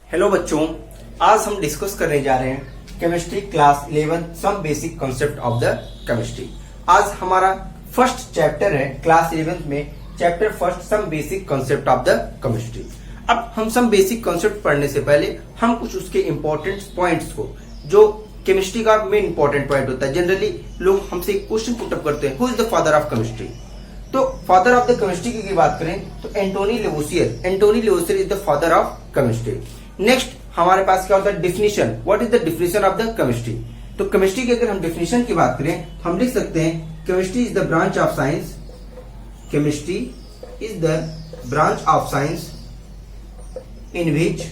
Hello बच्चों, आज हम डिस्कस करने जा रहे हैं chemistry class 11 some basic concept of the chemistry. आज हमारा फर्स्ट चैप्टर है क्लास 11 में, chapter first some basic concept of the chemistry. अब हम सम बेसिक कॉन्सेप्ट पढ़ने से पहले हम कुछ उसके इंपॉर्टेंट पॉइंट्स को, जो केमिस्ट्री का मेन इंपॉर्टेंट पॉइंट होता है, जनरली लोग हमसे एक क्वेश्चन पुटअप करते हैं, who is the father of chemistry. तो फादर ऑफ द केमिस्ट्री की बात करें तो Antoine Lavoisier is the father of chemistry. Next हमारे पास क्या होता है, definition. What is the definition of the chemistry. तो केमिस्ट्री की अगर हम डिफिनीशन की बात करें तो हम लिख सकते हैं chemistry is the branch of science, chemistry is the branch of science in which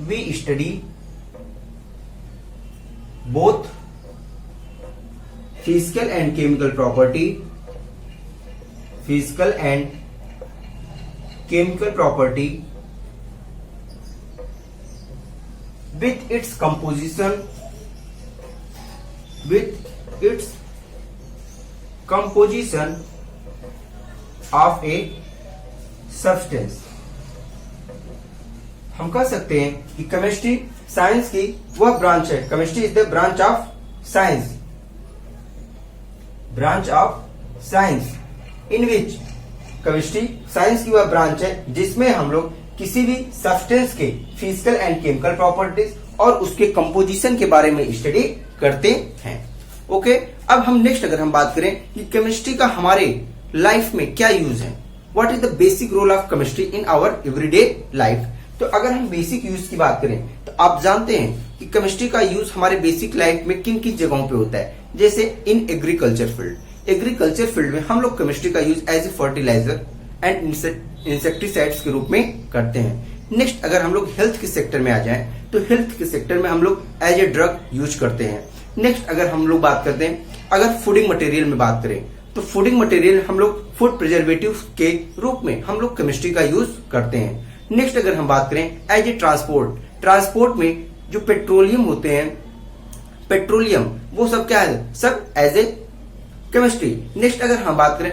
we study both physical and chemical property, physical and chemical property with its composition of a substance। हम कह सकते हैं कि chemistry science की वह branch है, chemistry is the branch of science in which, chemistry science की वह ब्रांच है जिसमें हम लोग किसी भी सब्सटेंस के फिजिकल एंड केमिकल प्रॉपर्टीज और उसके कंपोजिशन के बारे में स्टडी करते हैं। ओके, अब हम नेक्स्ट अगर हम बात करें कि केमिस्ट्री का हमारे लाइफ में क्या यूज है, what is the basic role of chemistry in our everyday life. तो अगर हम बेसिक यूज की बात करें तो आप जानते हैं कि केमिस्ट्री का यूज हमारे बेसिक लाइफ में किन किन जगहों पे होता है, जैसे इन एग्रीकल्चर फील्ड में हम लोग केमिस्ट्री का use as a fertilizer and insecticides के रूप में करते हैं। नेक्स्ट अगर हम लोग हेल्थ के सेक्टर में आ जाएं तो हेल्थ के सेक्टर में हम लोग एज ए ड्रग यूज करते हैं। नेक्स्ट अगर हम लोग बात करते हैं, अगर फूडिंग मटेरियल में बात करें तो फूडिंग मटेरियल हम लोग फूड प्रिजर्वेटिव के रूप में हम लोग केमिस्ट्री का यूज करते हैं। नेक्स्ट अगर हम बात करें एज ए ट्रांसपोर्ट में जो पेट्रोलियम होते हैं, पेट्रोलियम वो सब क्या है, सब एज ए केमिस्ट्री। नेक्स्ट अगर हम बात करें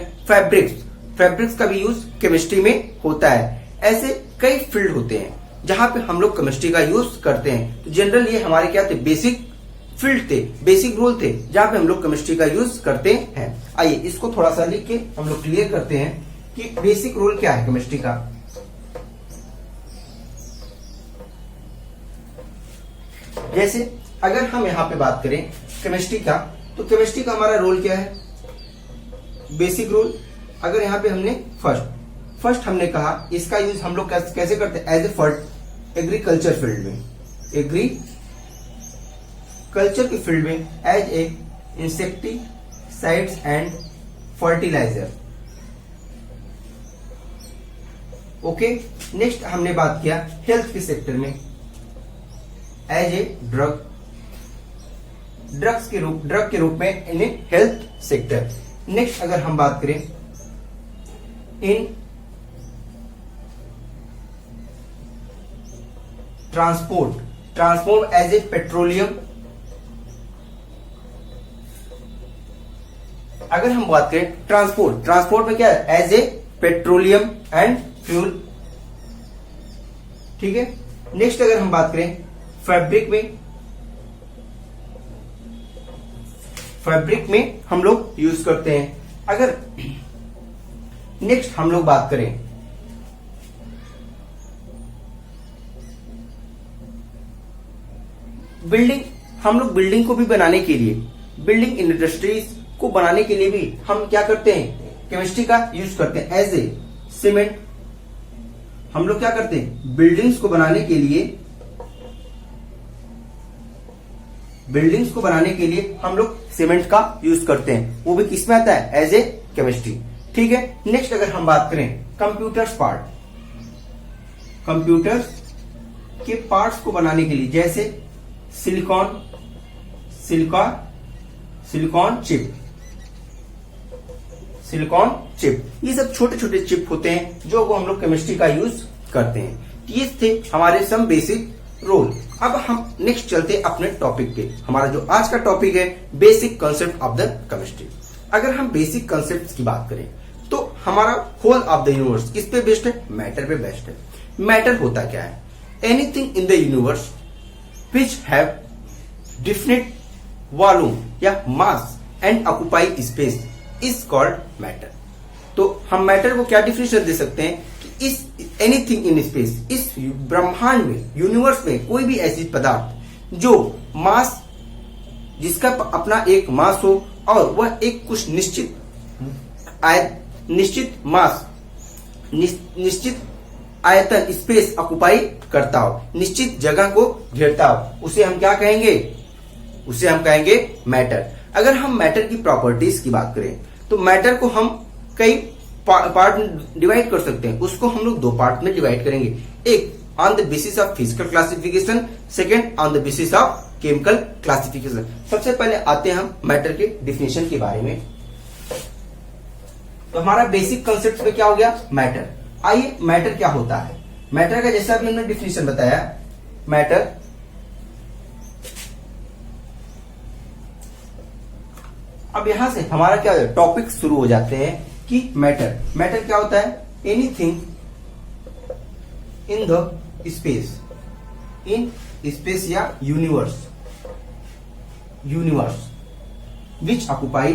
फैब्रिक्स का भी यूज केमिस्ट्री में होता है। ऐसे कई फील्ड होते हैं जहां पे हम लोग केमिस्ट्री का यूज करते हैं। तो जनरल ये हमारे क्या थे, बेसिक फील्ड थे, बेसिक रोल थे जहां पे हम लोग केमिस्ट्री का यूज करते हैं। आइए इसको थोड़ा सा लिख के हम लोग क्लियर करते हैं कि बेसिक रोल क्या है केमिस्ट्री का। जैसे अगर हम यहां पे बात करें केमिस्ट्री का, तो केमिस्ट्री का हमारा रोल क्या है, बेसिक रोल। अगर यहाँ पे हमने फर्स्ट हमने कहा इसका यूज हम लोग कैसे करते हैं, एज ए एग्रीकल्चर फील्ड में, एग्रीकल्चर के फील्ड में as a insecticides and fertilizer. Okay, next हमने बात किया हेल्थ के सेक्टर में एज ए ड्रग के रूप में इन हेल्थ सेक्टर। नेक्स्ट अगर हम बात करें in transport as a petroleum. अगर हम बात करें ट्रांसपोर्ट में क्या है, as a petroleum and fuel. ठीक है। नेक्स्ट अगर हम बात करें फैब्रिक में हम लोग यूज करते हैं। अगर नेक्स्ट हम लोग बात करें बिल्डिंग, हम लोग बिल्डिंग को भी बनाने के लिए, बिल्डिंग इंडस्ट्रीज को बनाने के लिए भी हम क्या करते हैं, केमिस्ट्री का यूज करते हैं। एज ए सीमेंट हम लोग क्या करते हैं, बिल्डिंग्स को बनाने के लिए हम लोग सीमेंट का यूज करते हैं, वो भी किसमें आता है, एज ए केमिस्ट्री। ठीक है। नेक्स्ट अगर हम बात करें कंप्यूटर्स के पार्ट्स को बनाने के लिए, जैसे सिलिकॉन चिप, ये सब छोटे छोटे चिप होते हैं जो हम लोग केमिस्ट्री का यूज करते हैं। ये थे हमारे सम बेसिक रोल। अब हम नेक्स्ट चलते हैं अपने टॉपिक पे। हमारा जो आज का टॉपिक है basic concept of the chemistry. अगर हम बेसिक कॉन्सेप्ट की बात करें तो हमारा होल ऑफ द यूनिवर्स किस पे बेस्ड है, मैटर पे बेस्ड है। मैटर होता क्या है, anything in the universe which have definite volume या mass and occupy space is called matter. तो हम मैटर को क्या डिफिनेशन दे सकते हैं कि इस एनीथिंग इन स्पेस, इस ब्रह्मांड में, यूनिवर्स में कोई भी ऐसी पदार्थ जो मास, जिसका अपना एक मास हो और वह एक कुछ निश्चित मास, निश्चित आयतन, स्पेस ऑक्युपाई करता हो, निश्चित जगह को घेरता हो, उसे हम क्या कहेंगे? उसे हम कहेंगे मैटर। अगर हम मैटर की प्रॉपर्टीज की बात करें तो मैटर को हम कई पार्ट में डिवाइड कर सकते हैं। उसको हम लोग दो पार्ट में डिवाइड करेंगे, एक on the basis of physical classification, second on the basis of chemical classification. सबसे पहले आते हैं हम मैटर के डिफिनेशन के बारे में। तो हमारा बेसिक कंसेप्ट में क्या हो गया? मैटर। आइए मैटर क्या होता है। मैटर का जैसा अभी हमने डिफिनेशन बताया, मैटर अब यहां से हमारा क्या टॉपिक शुरू हो जाते हैं कि मैटर क्या होता है? Anything in the space, in space या universe which occupy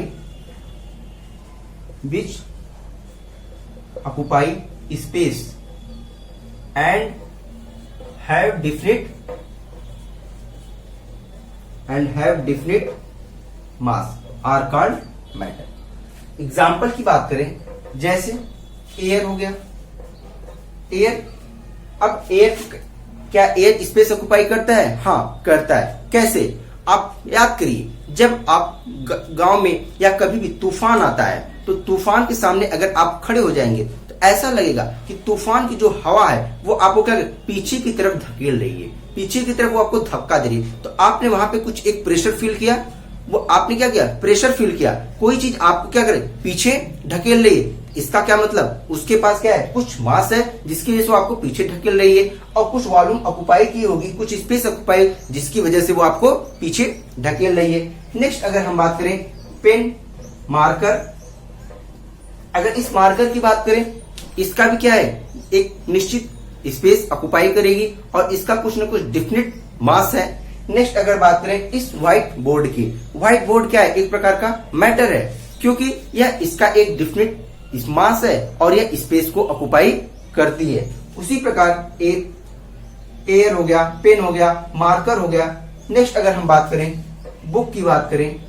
space and have definite mass are called matter. Example की बात करें, जैसे एयर हो गया। एयर, अब एयर, क्या एयर स्पेस ऑक्युपाई करता है? हाँ करता है। कैसे? आप याद करिए, जब आप गांव में या कभी भी तूफान आता है तो तूफान के सामने अगर आप खड़े हो जाएंगे तो ऐसा लगेगा कि तूफान की जो हवा है वो आपको क्या पीछे की तरफ धकेल रही है, पीछे की तरफ वो आपको धक्का दे रही है। तो आपने वहां पे कुछ एक प्रेशर फील किया, वो आपने क्या किया? प्रेशर फील किया। कोई चीज आपको क्या करे? पीछे ढकेल रही है। इसका क्या मतलब? उसके पास क्या है? कुछ मास है जिसकी वजह से वो आपको पीछे ढकेल रही है, और कुछ वॉल्यूम ऑक्युपाई की होगी, कुछ स्पेस ऑक्युपाई, जिसकी वजह से वो आपको पीछे ढकेल रही है। नेक्स्ट अगर हम बात करें पेन, मार्कर, अगर इस मार्कर की बात करें, इसका भी क्या है? एक निश्चित स्पेस ऑक्युपाई करेगी और इसका कुछ न कुछ डिफिनिट मास है। नेक्स्ट अगर बात करें इस व्हाइट बोर्ड की, व्हाइट बोर्ड क्या है? एक प्रकार का मैटर है, क्योंकि यह इसका एक डिफिनिट मास है और यह स्पेस को ऑक्युपाई करती है। उसी प्रकार एक एयर हो गया, पेन हो गया, मार्कर हो गया। नेक्स्ट अगर हम बात करें बुक की बात करें,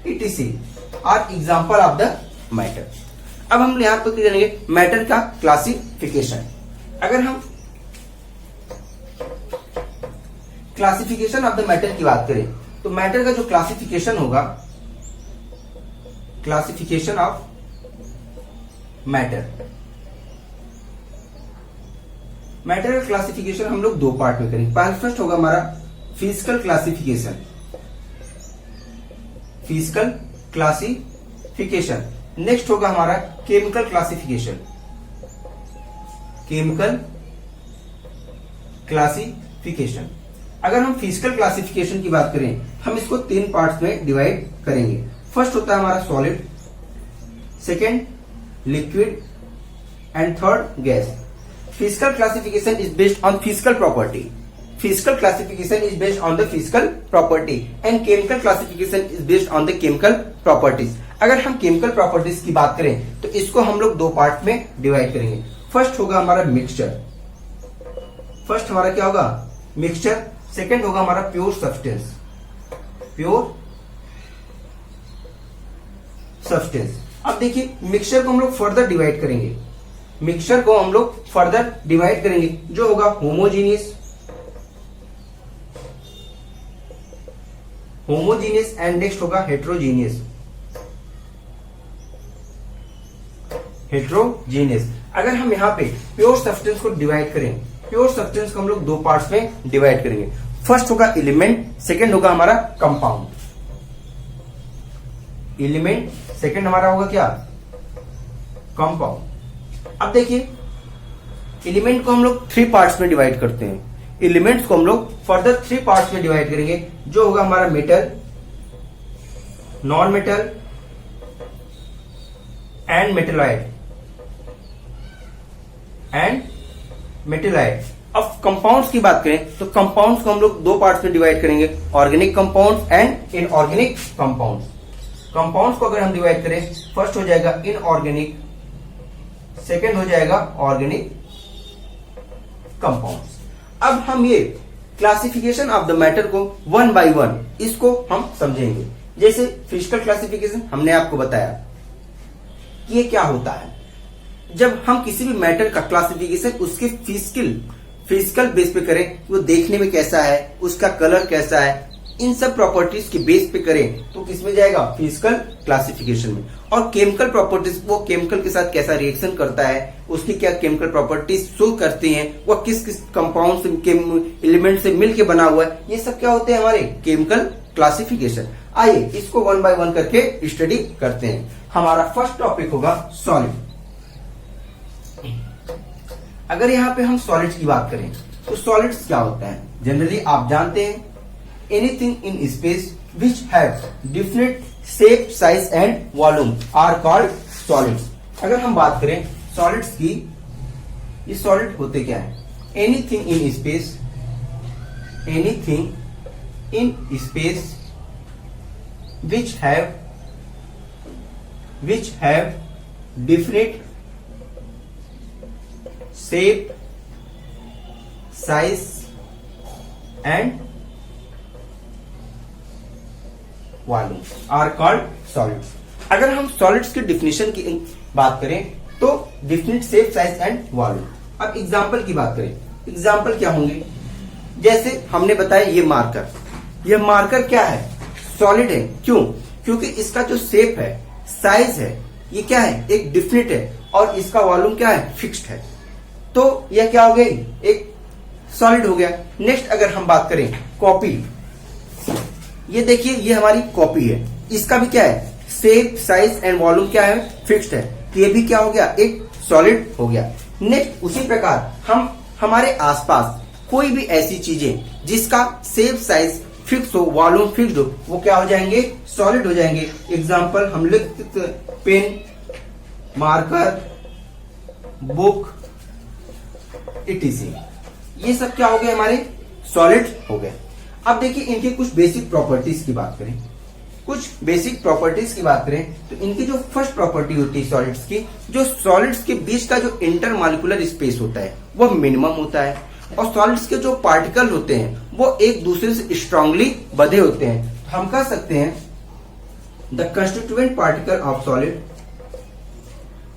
etc are example of the matter. अब हम यहां पर करेंगे मैटर का क्लासिफिकेशन। अगर हम क्लासिफिकेशन ऑफ द मैटर की बात करें तो मैटर का जो क्लासिफिकेशन होगा, क्लासिफिकेशन ऑफ मैटर का क्लासिफिकेशन हम लोग दो पार्ट में करेंगे। फर्स्ट होगा हमारा फिजिकल क्लासिफिकेशन, नेक्स्ट होगा हमारा केमिकल क्लासिफिकेशन, अगर हम फिजिकल क्लासिफिकेशन की बात करें, हम इसको तीन पार्ट्स में डिवाइड करेंगे। फर्स्ट होता है हमारा solid, second liquid and third gas. Physical classification is based on physical property, physical classification is based on the physical property and chemical classification is based on the chemical properties। अगर हम chemical properties की बात करें तो इसको हम लोग दो पार्ट में डिवाइड करेंगे। फर्स्ट होगा हमारा मिक्सचर, फर्स्ट हमारा क्या होगा? मिक्सचर। सेकेंड होगा हमारा प्योर सब्सटेंस, अब देखिए मिक्सचर को हम लोग फर्दर डिवाइड करेंगे, जो होगा होमोजीनियस एंड नेक्स्ट होगा हेट्रोजीनियस। अगर हम यहाँ पे प्योर सब्सटेंस को डिवाइड करें, प्योर सब्सटेंस को हम लोग दो पार्ट्स में डिवाइड करेंगे। फर्स्ट होगा एलिमेंट, सेकेंड होगा हमारा कंपाउंड। एलिमेंट, सेकेंड हमारा होगा क्या? कंपाउंड। अब देखिए एलिमेंट को हम लोग थ्री पार्ट्स में डिवाइड करते हैं, एलिमेंट्स को हम लोग फर्दर थ्री पार्ट्स में डिवाइड करेंगे, जो होगा हमारा metal, non metal and metalloid. अब कंपाउंड्स की बात करें तो कंपाउंड्स को हम लोग दो पार्ट्स में डिवाइड करेंगे, organic compounds and inorganic compounds. Compounds को अगर हम डिवाइड करें, फर्स्ट हो जाएगा इनऑर्गेनिक, सेकेंड हो जाएगा ऑर्गेनिक कंपाउंड्स। अब हम ये क्लासिफिकेशन ऑफ द मैटर को वन बाय वन इसको हम समझेंगे। जैसे फिजिकल क्लासिफिकेशन हमने आपको बताया कि ये क्या होता है। जब हम किसी भी मैटर का क्लासिफिकेशन उसके फिजिकल बेस पे करें, वो देखने में कैसा है, उसका कलर कैसा है, इन सब प्रॉपर्टीज के बेस पे करें तो किसमें जाएगा, फिजिकल क्लासिफिकेशन में। और केमिकल प्रॉपर्टीज, वो केमिकल के साथ कैसा रिएक्शन करता है, उसकी क्या केमिकल प्रॉपर्टीज शो करती हैं, वो किस किस कंपाउंड से, एलिमेंट से मिलके बना हुआ है, ये सब क्या होते हैं हमारे केमिकल क्लासिफिकेशन। आइए इसको वन बाय वन करके स्टडी करते हैं। हमारा फर्स्ट टॉपिक होगा सॉलिड। अगर यहाँ पे हम सॉलिड्स की बात करें तो सॉलिड्स क्या होता है, जनरली आप जानते हैं anything in space which have different shape, size and volume are called solids. अगर हम बात करें सॉलिड्स की, ये सॉलिड होते क्या है, anything in space, anything in space which have different shape, size and volume are called solids। अगर हम solids के definition की बात करें तो different shape, size and volume. अब एग्जाम्पल की बात करें, एग्जाम्पल क्या होंगे, जैसे हमने बताया ये मार्कर, ये मार्कर क्या है, सॉलिड है। क्यों, क्योंकि इसका जो शेप है, साइज है, ये क्या है, एक डिफिनिट है, और इसका वॉल्यूम क्या है, फिक्स्ड है। तो यह क्या हो गई, एक सॉलिड हो गया। नेक्स्ट अगर हम बात करें कॉपी, ये देखिए ये हमारी कॉपी है, इसका भी क्या है, शेप, साइज एंड वॉल्यूम क्या है, फिक्स्ड है। तो ये भी क्या हो गया, एक सॉलिड हो गया। नेक्स्ट उसी प्रकार हम हमारे आसपास कोई भी ऐसी चीजें जिसका शेप, साइज फिक्स हो, वॉल्यूम फिक्स हो, वो क्या हो जाएंगे, सॉलिड हो जाएंगे। एग्जाम्पल हम लिख सकते, पेन, मार्कर, बुक, इटीसी, ये सब क्या हो गए, हमारे सॉलिड हो गए। अब देखिए इनकी कुछ बेसिक प्रॉपर्टीज की बात करें, कुछ बेसिक प्रॉपर्टीज की बात करें तो इनकी जो फर्स्ट प्रॉपर्टी होती है सॉलिड्स की, जो सॉलिड्स के बीच का जो इंटरमॉलिक्यूलर स्पेस होता है वो मिनिमम होता है, और सॉलिड्स के जो पार्टिकल होते हैं वो एक दूसरे से स्ट्रांगली बंधे होते हैं। हम कह सकते हैं the constituent particle of solid,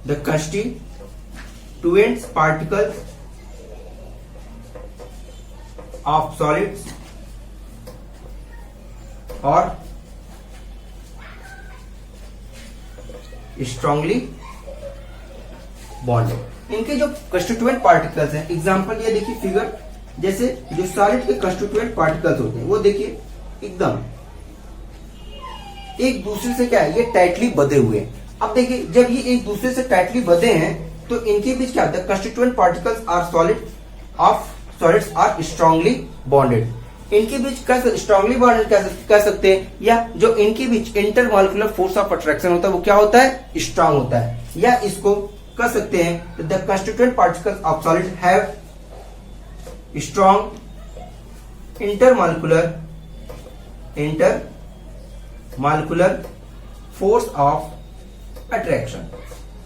the constituent particle of solids और स्ट्रांगली बॉन्डेड। इनके जो कंस्टिट्यूएंट पार्टिकल्स हैं, एग्जांपल ये देखिए फिगर, जैसे जो सॉलिड के कंस्टिट्यूएंट पार्टिकल्स होते हैं वो देखिए एकदम एक दूसरे से क्या है, ये टाइटली बंधे हुए हैं। अब देखिए जब ये एक दूसरे से टाइटली बंधे हैं तो इनके बीच क्या, the constituent particles are solid of solids are strongly bonded. इनके बीच कैसे स्ट्रांगली बॉन्डेड कह सकते हैं, या जो इनके बीच इंटरमॉलिक्यूलर फोर्स ऑफ अट्रैक्शन होता है वो क्या होता है, स्ट्रांग होता है। या इसको कह सकते हैं the constituent particles of solid have strong intermolecular force of attraction,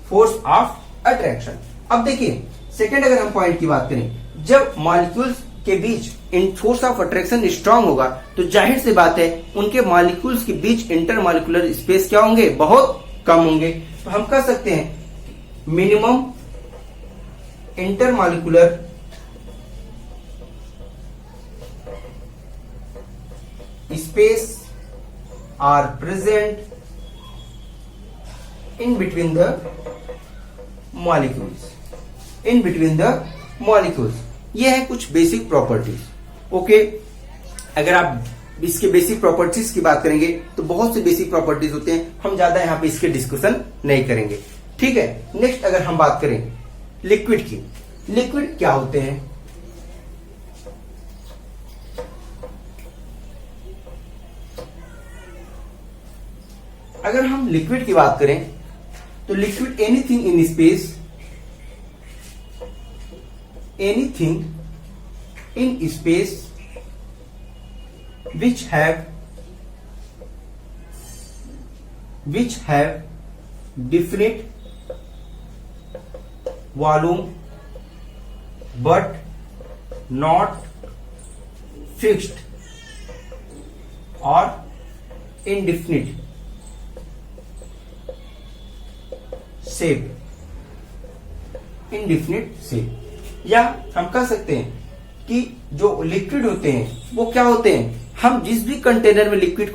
force of attraction. अब देखिए सेकेंड अगर हम पॉइंट की बात करें, जब मॉलिक्यूल्स के बीच इन फोर्स ऑफ अट्रैक्शन स्ट्रांग होगा तो जाहिर सी बात है उनके मॉलिक्यूल्स के बीच इंटरमॉलिक्यूलर स्पेस क्या होंगे, बहुत कम होंगे। तो हम कह सकते हैं minimum intermolecular space are present in between the molecules, in between the molecules. ये है कुछ बेसिक प्रॉपर्टीज। ओके, अगर आप इसके बेसिक प्रॉपर्टीज की बात करेंगे तो बहुत से बेसिक प्रॉपर्टीज होते हैं, हम ज्यादा यहाँ पे इसके डिस्कशन नहीं करेंगे, ठीक है। नेक्स्ट अगर हम बात करें लिक्विड की, लिक्विड क्या होते हैं, अगर हम लिक्विड की बात करें तो liquid anything in space, anything in space which have definite volume but not fixed or indefinite shape, या हम कह सकते हैं कि जो लिक्विड होते हैं वो क्या होते हैं, हम जिस भी कंटेनर में लिक्विड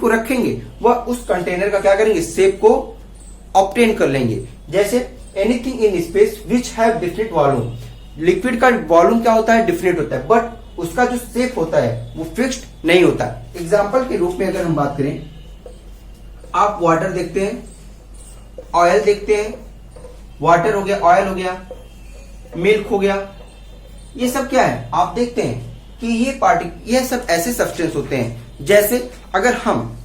को रखेंगे वह उस कंटेनर का क्या करेंगे, शेप को ऑब्टेन कर लेंगे। जैसे anything in space which have definite volume, liquid का वॉल्यूम क्या होता है, डिफिनिट होता है, बट उसका जो शेप होता है वो फिक्स्ड नहीं होता। एग्जाम्पल के रूप में अगर हम बात करें, आप वाटर देखते हैं, ऑयल देखते हैं, वाटर हो गया, ऑयल हो गया, मिल्क हो गया, ये सब क्या है, आप देखते हैं कि ये सब ऐसे सब्सटेंस होते हैं। जैसे अगर हम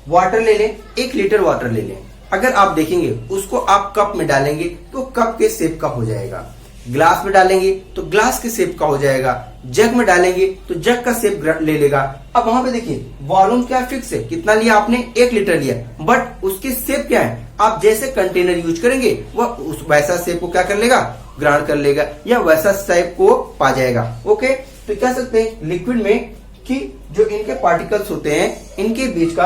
वाटर ले लें, 1 लीटर वाटर ले लें, अगर आप देखेंगे उसको आप कप में डालेंगे तो कप के शेप का हो जाएगा, ग्लास में डालेंगे तो ग्लास के शेप का हो जाएगा, जग में डालेंगे तो जग का शेप ले लेगा। अब वहां पे देखिए वॉल्यूम क्या फिक्स है, कितना लिया आपने, 1 लीटर लिया, बट उसके शेप क्या है, आप जैसे कंटेनर यूज करेंगे वह उस वैसा शेप को क्या कर लेगा, ग्रहण कर लेगा, या वैसा शेप को पा जाएगा। ओके, तो कह सकते हैं लिक्विड में कि जो इनके पार्टिकल्स होते हैं इनके बीच का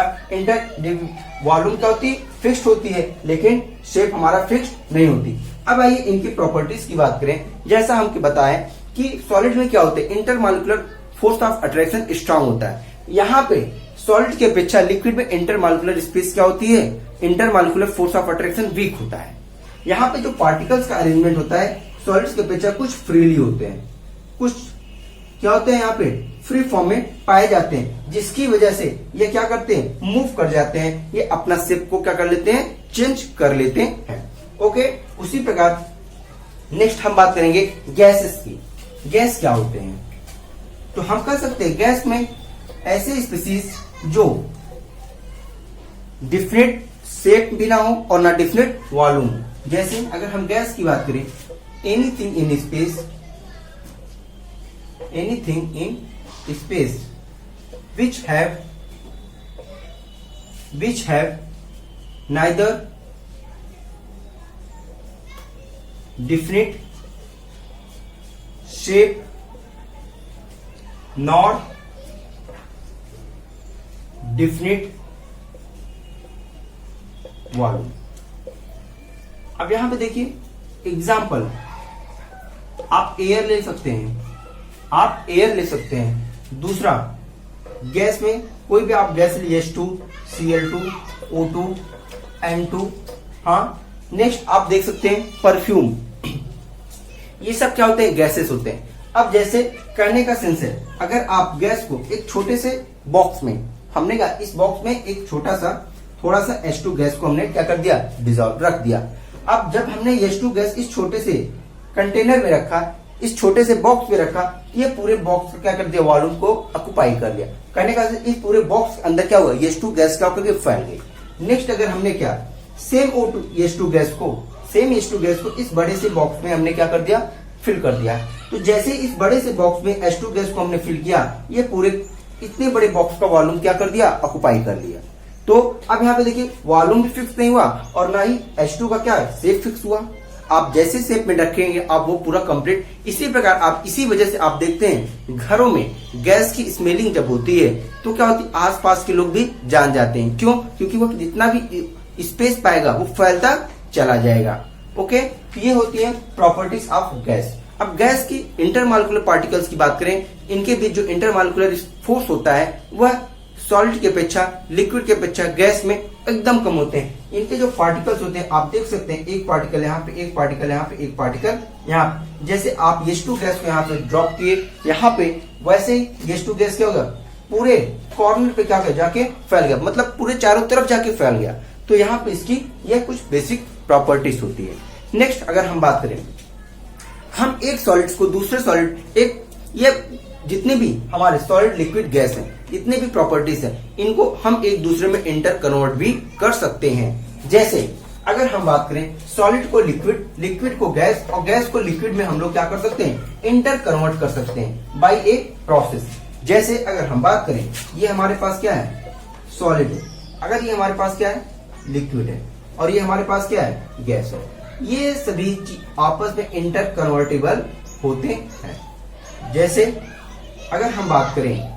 वॉल्यूम क्या होती है, फिक्स्ड होती है, लेकिन शेप हमारा फिक्स्ड नहीं होती। अब आइए इनकी प्रॉपर्टीज की बात करें। जैसा हमको बताया कि सॉलिड में क्या होते हैं, intermolecular force of attraction strong होता है। यहाँ पे सॉलिड की अपेक्षा लिक्विड में इंटरमॉलिक्यूलर स्पेस क्या होती है, intermolecular force of attraction weak होता है। यहाँ पे जो पार्टिकल्स का अरेंजमेंट होता है सॉलिड्स की अपेक्षा कुछ फ्रीली होते हैं, कुछ क्या होते हैं यहाँ पे फ्री फॉर्म में पाए जाते हैं, जिसकी वजह से ये क्या करते हैं, मूव कर जाते हैं, ये अपना शेप को क्या कर लेते हैं, चेंज कर लेते हैं। ओके, उसी प्रकार नेक्स्ट हम बात करेंगे गैसेस की। गैस क्या होते हैं, तो हम कह सकते हैं गैस में ऐसे स्पीसीज जो डिफिनिट शेप भी ना हो और ना डिफिनिट वॉल्यूम। जैसे अगर हम गैस की बात करें, anything in space which have neither definite shape nor definite volume। अब यहां पे देखिए एग्जाम्पल, आप एयर ले सकते हैं, दूसरा गैस में कोई भी आप गैस लीजिए, H2, Cl2, O2, N2। हाँ, नेक्स्ट आप देख सकते हैं परफ्यूम, ये सब क्या होते हैं, गैसेस होते हैं। अब जैसे करने का सेंस है, अगर आप गैस को एक छोटे से बॉक्स में, हमने कहा इस बॉक्स में एक छोटा सा थोड़ा सा H2 गैस को हमने क्या कर दिया, डिजॉल्व रख दिया। अब जब हमने H2 गैस इस छोटे से कंटेनर में रखा, इस छोटे से बॉक्स में रखा, ये पूरे बॉक्स को क्या कर दिया, वॉल्यूम को ऑक्युपाई कर लिया। कहने का इस पूरे बॉक्स के अंदर क्या हुआ, H2 गैस क्या करके फैल गई। नेक्स्ट अगर हमने क्या सेम H2 गैस को इस बड़े से बॉक्स में हमने क्या कर दिया, फिल कर दिया। तो जैसे इस बड़े से बॉक्स में H2 गैस को हमने फिल किया, ये पूरे इतने बड़े बॉक्स का वॉल्यूम क्या कर दिया, ऑक्युपाई कर लिया। तो अब यहाँ पे देखिए वॉल्यूम भी फिक्स नहीं हुआ और ना ही H2 का क्या है, शेप फिक्स हुआ। आप जैसे शेप में रखेंगे आप वो पूरा कंप्लीट। इसी प्रकार आप इसी वजह से आप देखते हैं घरों में गैस की स्मेलिंग जब होती है तो क्या होती है, आसपास के लोग भी जान जाते हैं। क्यों, क्योंकि वो जितना भी स्पेस पाएगा वो फैलता चला जाएगा। ओके, ये होती है प्रॉपर्टीज ऑफ गैस। अब गैस की इंटरमॉलिक्यूलर पार्टिकल्स की बात करें, इनके बीच जो इंटरमॉलिक्यूलर फोर्स होता है वह सॉलिड की अपेक्षा, लिक्विड की अपेक्षा गैस में एकदम कम होते हैं। इनके जो पार्टिकल्स होते हैं आप देख सकते हैं, एक पार्टिकल यहाँ पे, एक पार्टिकल यहाँ पे, एक पार्टिकल यहाँ। जैसे आप H2 गैस को यहाँ पे ड्रॉप किए यहाँ पे, वैसे ही H2 गैस क्या होगा, पूरे कॉर्नर पे क्या जाके फैल गया, मतलब पूरे चारों तरफ जाके फैल गया। तो यहाँ पे इसकी यह कुछ बेसिक प्रॉपर्टीज होती है। नेक्स्ट अगर हम बात करें, हम एक सॉलिड्स को दूसरे सॉलिड, ये जितने भी हमारे सॉलिड लिक्विड गैस हैं, इतने भी प्रॉपर्टीज हैं, इनको हम एक दूसरे में इंटर कन्वर्ट भी कर सकते हैं। जैसे अगर हम बात करें सॉलिड को लिक्विड, लिक्विड को गैस और गैस को लिक्विड में हम लोग क्या कर सकते हैं, इंटर कन्वर्ट कर सकते हैं बाय ए प्रोसेस। जैसे अगर हम बात करें ये हमारे पास क्या है, सॉलिड है, अगर ये हमारे पास क्या है, लिक्विड है, और ये हमारे पास क्या है, गैस है, ये सभी आपस में इंटर कन्वर्टेबल होते हैं। जैसे अगर हम बात करें,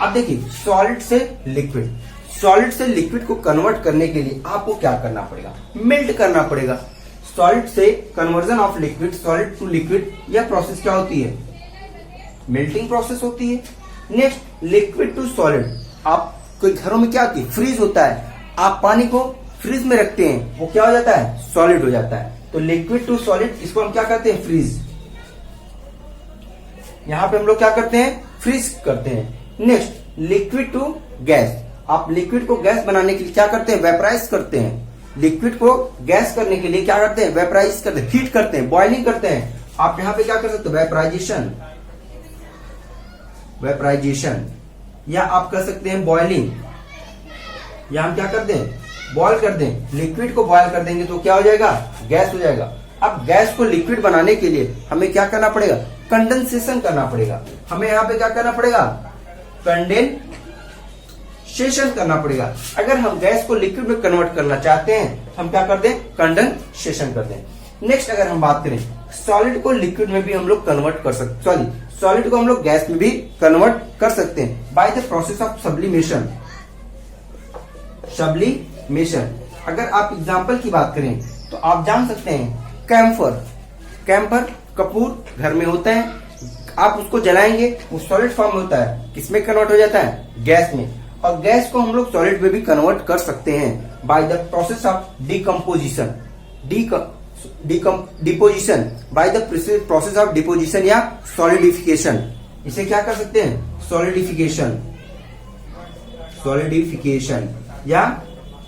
अब देखिए सॉलिड से लिक्विड, सॉलिड से लिक्विड को कन्वर्ट करने के लिए आपको क्या करना पड़ेगा, मेल्ट करना पड़ेगा। सॉलिड से conversion of liquid solid to liquid, यह प्रोसेस क्या होती है, मेल्टिंग प्रोसेस होती है। नेक्स्ट लिक्विड टू सॉलिड, आप कोई घरों में क्या होती है, फ्रीज होता है, आप पानी को फ्रीज में रखते हैं, वो क्या हो जाता है, सॉलिड हो जाता है। तो लिक्विड टू सॉलिड, इसको हम क्या करते हैं, फ्रीज, यहां पे हम लोग क्या करते हैं, फ्रीज करते हैं। नेक्स्ट लिक्विड टू गैस, आप लिक्विड को गैस बनाने के लिए क्या करते हैं, वेपराइज करते हैं। लिक्विड को गैस करने के लिए क्या करते हैं, वेपराइज करते हैं, हीट करते हैं, बॉइलिंग करते हैं। आप यहां पे क्या कर सकते हो, वेपराइजेशन, वेपराइजेशन, या आप कर सकते हैं बॉइलिंग, या हम क्या करते हैं, बॉयल कर दें। लिक्विड को बॉयल कर देंगे तो क्या हो जाएगा, गैस हो जाएगा। अब गैस को लिक्विड बनाने के लिए हमें क्या करना पड़ेगा, कंडेंसेशन करना पड़ेगा। हमें यहाँ पे क्या करना पड़ेगा, कंडेंसेशन करना पड़ेगा। अगर हम गैस को लिक्विड में कन्वर्ट करना चाहते हैं हम क्या कर दें, कंडेंसेशन कर दें। नेक्स्ट अगर हम बात करें, सॉलिड को लिक्विड में भी हम लोग कन्वर्ट कर सकते, सॉरी सॉलिड को हम लोग गैस में भी कन्वर्ट कर सकते हैं by the process of sublimation. Sublimation, अगर आप एग्जांपल की बात करें तो आप जान सकते हैं कैम्फर, कैम्फर कपूर घर में होता है, आप उसको जलाएंगे वो सॉलिड फॉर्म में होता है, किसमें कन्वर्ट हो जाता है, गैस में। और गैस को हम लोग सॉलिड में भी कन्वर्ट कर सकते हैं by the process of decomposition, deposition, bye the process of deposition या सॉलिडिफिकेशन। इसे क्या कर सकते हैं, सॉलिडिफिकेशन, सॉलिडिफिकेशन या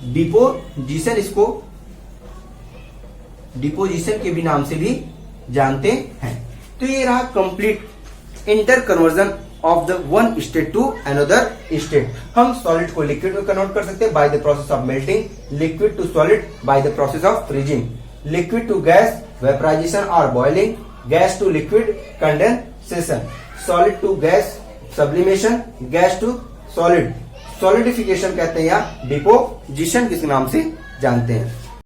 डिपोजिशन, इसको डिपोजिशन के भी नाम से भी जानते हैं। तो ये रहा complete interconversion of the one state to another state. हम सॉलिड को लिक्विड में कन्वर्ट कर सकते हैं by the process of melting, liquid to solid by the process of freezing, liquid to gas vaporisation और boiling, gas to liquid condensation, solid to gas sublimation, gas to solid solidification कहते हैं या deposition किस नाम से जानते हैं।